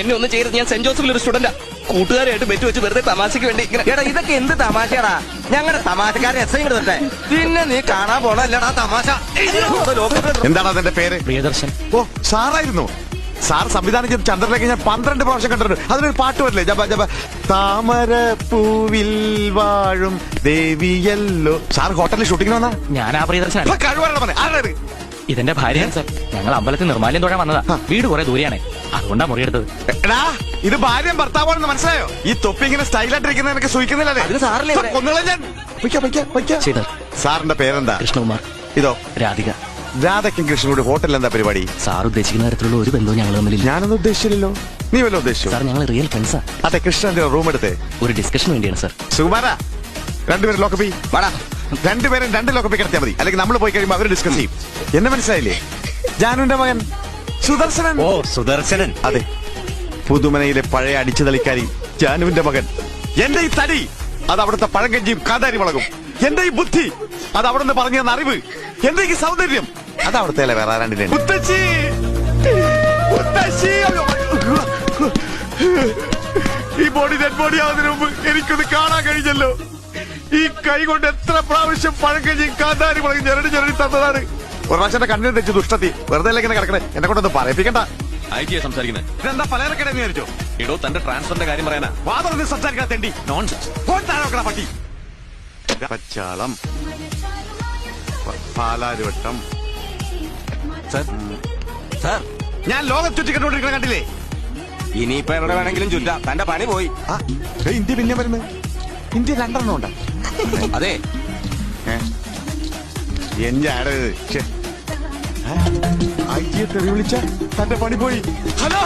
എന്നെ ഒന്നും ചെയ്ത് ഞാൻ സെന്റ് ജോസഫിൽ ഒരു സ്റ്റുഡന്റാ. കൂട്ടുകാരായിട്ട് ബെറ്റ് വെച്ച് വെറുതെ തമാശക്ക് വേണ്ടി ഇങ്ങനെ. എടാ ഇതൊക്കെ എന്ത് തമാശയാടാ? ഞങ്ങളുടെ തമാശക്കാരൻ എസ് ഐ തൊട്ടെ. പിന്നെ നീ കാണാൻ പോണല്ലടാ തമാശ. എന്താണ് അതിന്റെ പേര്? പ്രിയദർശൻ. ഓ സാറായിരുന്നു. സാർ സംവിധാനം ചെയ്ത് ചന്ദ്രലേഖ ഞാൻ 12 പ്രാവശ്യം കണ്ടിട്ടുണ്ട്. അതിനൊരു പാട്ട് വരില്ലേ? ജപ ജപ താമര പൂവിൽ വാഴും ദേവിയല്ലോ. സാർ ഹോട്ടലിൽ ഷൂട്ടിംഗ് വന്നാ ഞാൻ ആ പ്രിയദർശൻ. ആരാണ്? ഇതെന്റെ ഭാര്യയാണ് സാർ. ഞങ്ങൾ അമ്പലത്തിൽ നിർമ്മാല്യം തൊഴാൻ വന്നതാ. വീട് കുറെ ദൂരെയാണ്, അതുകൊണ്ടാ മുറിയെടുത്തത്. എടാ ഇത് ഭാര്യയും ഭർത്താവാണെന്ന് മനസ്സിലായോ? ഈ തൊപ്പി ഇങ്ങനെ സ്റ്റൈലായിട്ടിരിക്കുന്ന എനിക്ക് സൂചിക്കുന്നില്ലേ? അതിന് സാറല്ലേ ഇവിടെ? ഒന്നുമില്ല ഞാൻ ചെയ്തത്. സാറിന്റെ പേരെന്താ? കൃഷ്ണകുമാർ. ഇതോ രാധിക. രാധയ്ക്കും കൃഷ്ണനോട് ഹോട്ടലിൽ എന്താ പരിപാടി? സാർ ഉദ്ദേശിക്കുന്ന തരത്തിലുള്ള ഒരു ബന്ധവും ഞങ്ങൾ തമ്മിലില്ല. ഞാനൊന്നും ഉദ്ദേശിച്ചില്ലല്ലോ. നീ വല്ല ഉദ്ദേശിച്ചു? സാർ ഞങ്ങൾ റിയൽ ഫ്രണ്ട്സാ. അതെ കൃഷ്ണന്റെ റൂം എടുത്തേ. ഒരു ഡിസ്കഷന് വേണ്ടിയാണ് സാർ. സുകുമാരാ രണ്ടുപേരും ലോക്കപ്പി വാടാ. രണ്ടുപേരും 2 ലോക്കപ്പി കിടത്തിയാൽ മതി. അല്ലെങ്കിൽ നമ്മൾ പോയി കഴിയുമ്പോൾ അവർ ഡിസ്കസ് ചെയ്യും. എന്നെ മനസ്സിലായില്ലേ? ജാനുവിന്റെ മകൻ സുദർശനൻ. ഓ സുദർശനൻ. അതെ പുതുമനയിലെ പഴയ അടിച്ചു തളിക്കാരി ജാനുവിന്റെ മകൻ. എന്റെ ഈ തടി അത് അവിടുത്തെ പഴങ്കഞ്ചിയും കാന്താരി മുളകും. എന്റെ ഈ ബുദ്ധി അത് അവിടുന്ന് പറഞ്ഞു തന്ന അറിവ്. എന്റെ ഈ സൗന്ദര്യം അത് അവിടുത്തെ വേറെ ആരാണ്ടിനെ. മുത്തശ്ശി മുത്തശ്ശി. ഈ ബോഡി ഡെഡ് ബോഡി ആവുന്നതിന് മുമ്പ് എനിക്കൊന്ന് കാണാൻ കഴിഞ്ഞല്ലോ. ഈ കൈ കൊണ്ട് എത്ര പ്രാവശ്യം പഴങ്കഞ്ഞിയും കാന്താരി മുളകും ഞെരടി തന്നതാണ്. ഒരു പ്രാവശ്യം എന്റെ കണ്ണിന് തെറ്റി ദുഷ്ടത്തി. വെറുതെ ഇങ്ങനെ കിടക്കണേ. എന്നെ കൊണ്ടൊന്ന് പറയിപ്പിക്കണ്ട. ഐറ്റിയാ സംസാരിക്കുന്നത്. ഇതെന്താ പലചരക്കടയെന്ന് വിചാരിച്ചോ? എടോ തന്റെ ട്രാൻസ്ഫറിന്റെ കാര്യം പറയാനാ. വാദം സംസാരിക്കാൻ തെണ്ടി നോൺസെൻസ്. ഫോൺ താഴെ വെക്കണ പട്ടി. പച്ചാളം പാലാരിവട്ടം. സാർ ഞാൻ ലോകം ചുറ്റിക്കൊണ്ടിരിക്കണ കണ്ടില്ലേ? ഇനിയിപ്പോ എവിടെ വേണമെങ്കിലും ചുറ്റാം. തന്റെ പണി പോയി. ഇന്ത്യ പിന്നെ വരുന്നത്. ഇന്ത്യ 2 ഉണ്ട്. അതെ എന്റെ ആട് ഐ ടി തെറി വിളിച്ച തന്റെ പണി പോയി. ഹലോ